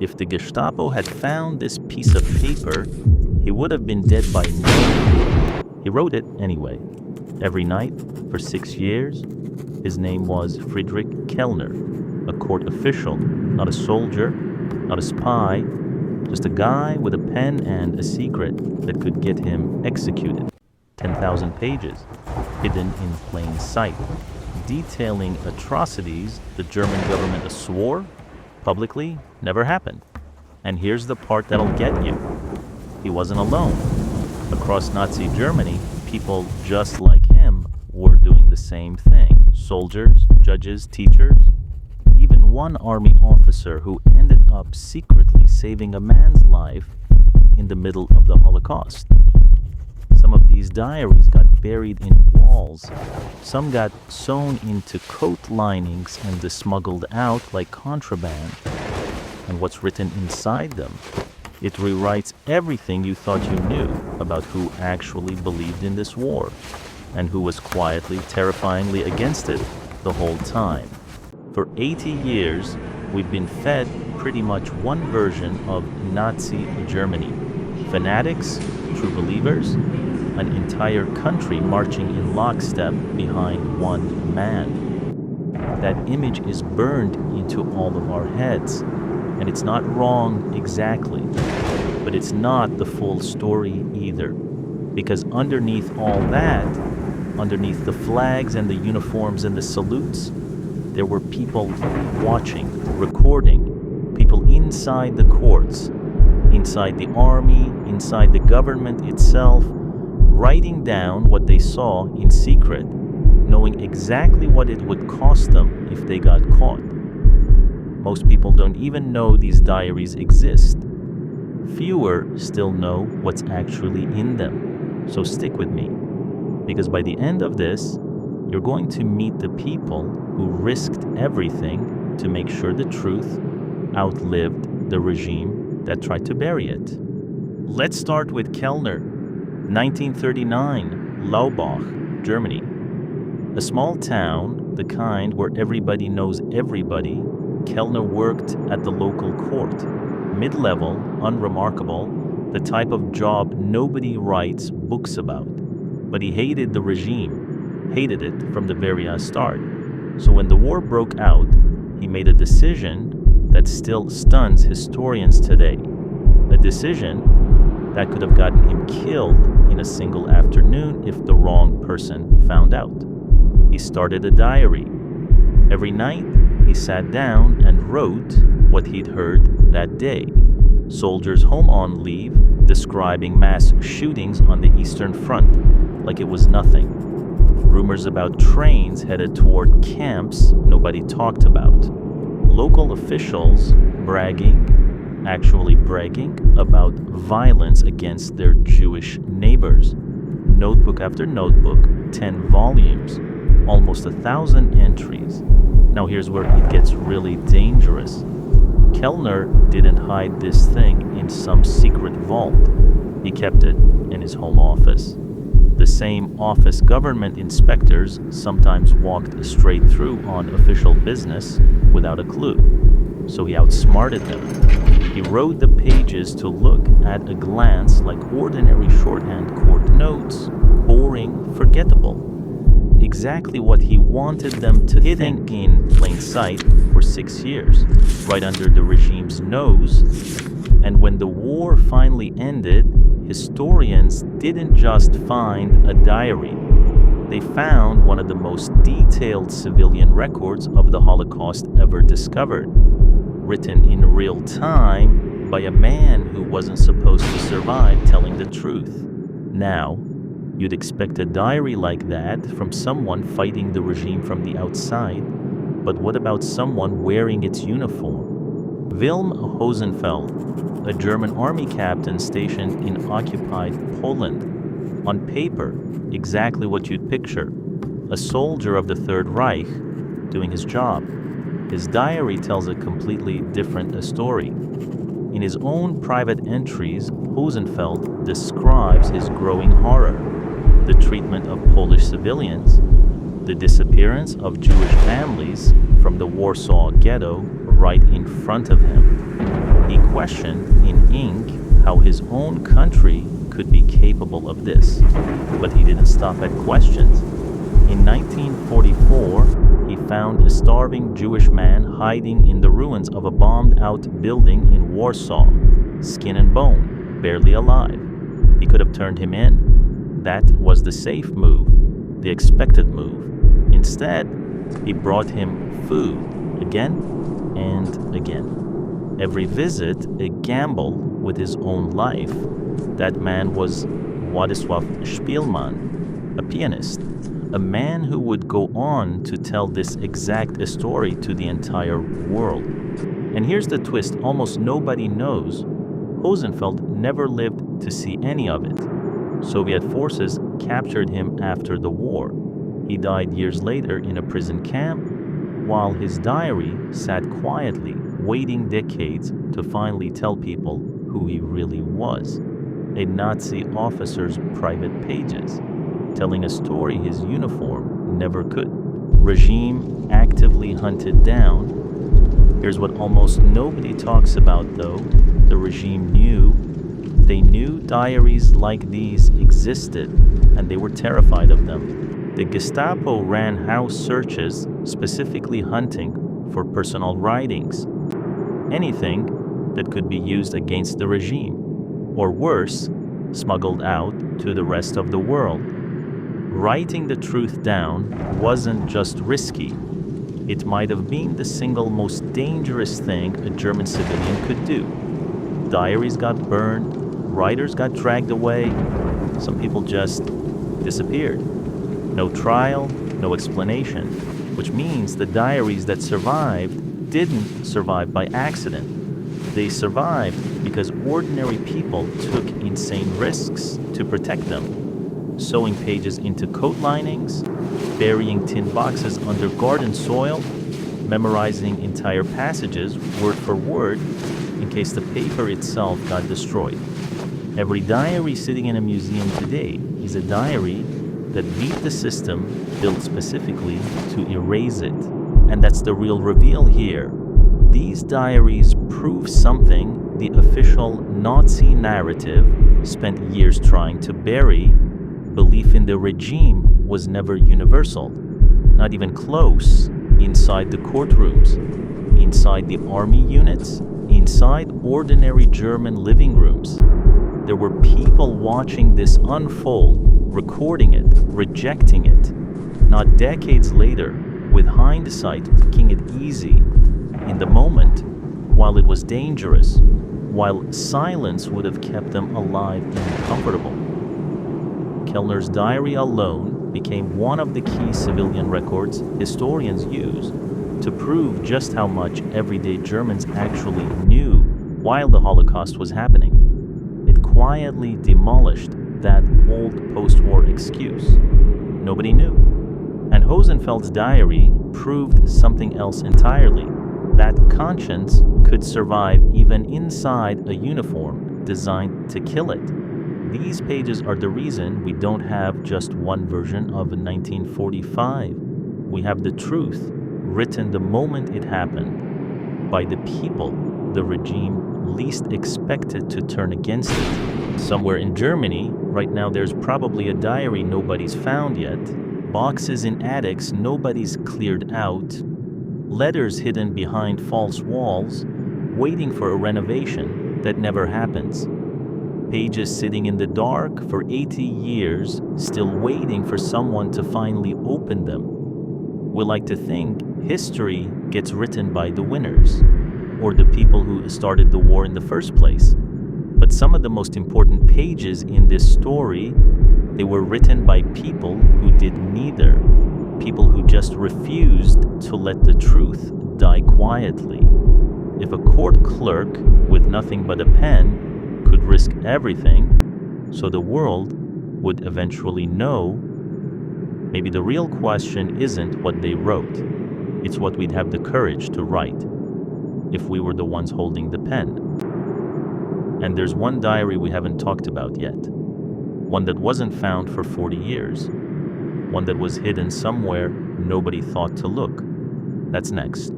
If the Gestapo had found this piece of paper, he would have been dead by now. He wrote it anyway. Every night, for 6 years, his name was Friedrich Kellner, a court official, not a soldier, not a spy, just a guy with a pen and a secret that could get him executed. 10,000 pages, hidden in plain sight, detailing atrocities the German government swore publicly never happened. And here's the part that'll get you. He wasn't alone. Across Nazi Germany, people just like him were doing the same thing. Soldiers, judges, teachers, even one army officer who ended up secretly saving a man's life in the middle of the Holocaust. Some of these diaries got buried in walls. Some got sewn into coat linings and smuggled out like contraband. And what's written inside them? It rewrites everything you thought you knew about who actually believed in this war and who was quietly, terrifyingly against it the whole time. For 80 years, we've been fed pretty much one version of Nazi Germany. Fanatics, true believers, an entire country marching in lockstep behind one man. That image is burned into all of our heads, and it's not wrong exactly, but it's not the full story either. Because underneath all that, underneath the flags and the uniforms and the salutes, there were people watching, recording, people inside the courts, inside the army, inside the government itself, writing down what they saw in secret, knowing exactly what it would cost them if they got caught. Most people don't even know these diaries exist. Fewer still know what's actually in them. So stick with me, because by the end of this, you're going to meet the people who risked everything to make sure the truth outlived the regime that tried to bury it. Let's start with Kellner. 1939, Laubach, Germany. A small town, the kind where everybody knows everybody. Kellner worked at the local court. Mid-level, unremarkable, the type of job nobody writes books about. But he hated the regime, hated it from the very start. So when the war broke out, he made a decision that still stuns historians today. A decision that could have gotten him killed in a single afternoon if the wrong person found out. He started a diary. Every night, he sat down and wrote what he'd heard that day. Soldiers home on leave, describing mass shootings on the Eastern Front like it was nothing. Rumors about trains headed toward camps nobody talked about. Local officials actually bragging about violence against their Jewish neighbors. Notebook after notebook, 10 volumes, almost 1,000 entries. Now here's where it gets really dangerous. Kellner didn't hide this thing in some secret vault. He kept it in his home office. The same office government inspectors sometimes walked straight through on official business without a clue. So he outsmarted them. He wrote the pages to look at a glance like ordinary shorthand court notes, boring, forgettable. Exactly what he wanted them to think in plain sight for 6 years, right under the regime's nose. And when the war finally ended, historians didn't just find a diary. They found one of the most detailed civilian records of the Holocaust ever discovered, written in real time by a man who wasn't supposed to survive telling the truth. Now, you'd expect a diary like that from someone fighting the regime from the outside, but what about someone wearing its uniform? Wilm Hosenfeld, a German army captain stationed in occupied Poland. On paper, exactly what you'd picture. A soldier of the Third Reich doing his job. His diary tells a completely different story. In his own private entries, Hosenfeld describes his growing horror, the treatment of Polish civilians, the disappearance of Jewish families from the Warsaw ghetto right in front of him. He questioned in ink how his own country could be capable of this. But he didn't stop at questions. In 1944, he found a starving Jewish man hiding in the ruins of a bombed-out building in Warsaw, skin and bone, barely alive. He could have turned him in. That was the safe move, the expected move. Instead, he brought him food again and again. Every visit, a gamble with his own life. That man was Władysław Szpilman, a pianist, a man who would go on to tell this exact story to the entire world. And here's the twist almost nobody knows. Hosenfeld never lived to see any of it. Soviet forces captured him after the war. He died years later in a prison camp, while his diary sat quietly, waiting decades to finally tell people who he really was. A Nazi officer's private pages, telling a story his uniform never could. Regime actively hunted down. Here's what almost nobody talks about, though. The regime knew. They knew diaries like these existed, and they were terrified of them. The Gestapo ran house searches, specifically hunting for personal writings. Anything that could be used against the regime, or worse, smuggled out to the rest of the world. Writing the truth down wasn't just risky. It might have been the single most dangerous thing a German civilian could do. Diaries got burned, writers got dragged away, some people just disappeared. No trial, no explanation, which means the diaries that survived didn't survive by accident. They survived because ordinary people took insane risks to protect them. Sewing pages into coat linings, burying tin boxes under garden soil, memorizing entire passages word for word in case the paper itself got destroyed. Every diary sitting in a museum today is a diary that beat the system built specifically to erase it. And that's the real reveal here. These diaries prove something the official Nazi narrative spent years trying to bury. Belief in the regime was never universal, not even close, inside the courtrooms, inside the army units, inside ordinary German living rooms. There were people watching this unfold, recording it, rejecting it. Not decades later, with hindsight, taking it easy. In the moment, while it was dangerous, while silence would have kept them alive and comfortable. Kellner's diary alone became one of the key civilian records historians use to prove just how much everyday Germans actually knew while the Holocaust was happening. It quietly demolished that old post-war excuse. Nobody knew. And Hosenfeld's diary proved something else entirely, that conscience could survive even inside a uniform designed to kill it. These pages are the reason we don't have just one version of 1945. We have the truth, written the moment it happened, by the people the regime least expected to turn against it. Somewhere in Germany, right now there's probably a diary nobody's found yet, boxes in attics nobody's cleared out, letters hidden behind false walls, waiting for a renovation that never happens. Pages sitting in the dark for 80 years, still waiting for someone to finally open them. We like to think history gets written by the winners, or the people who started the war in the first place. But some of the most important pages in this story, they were written by people who did neither. People who just refused to let the truth die quietly. If a court clerk with nothing but a pen could risk everything so the world would eventually know, maybe the real question isn't what they wrote. It's what we'd have the courage to write if we were the ones holding the pen. And there's one diary we haven't talked about yet. One that wasn't found for 40 years. One that was hidden somewhere nobody thought to look. That's next.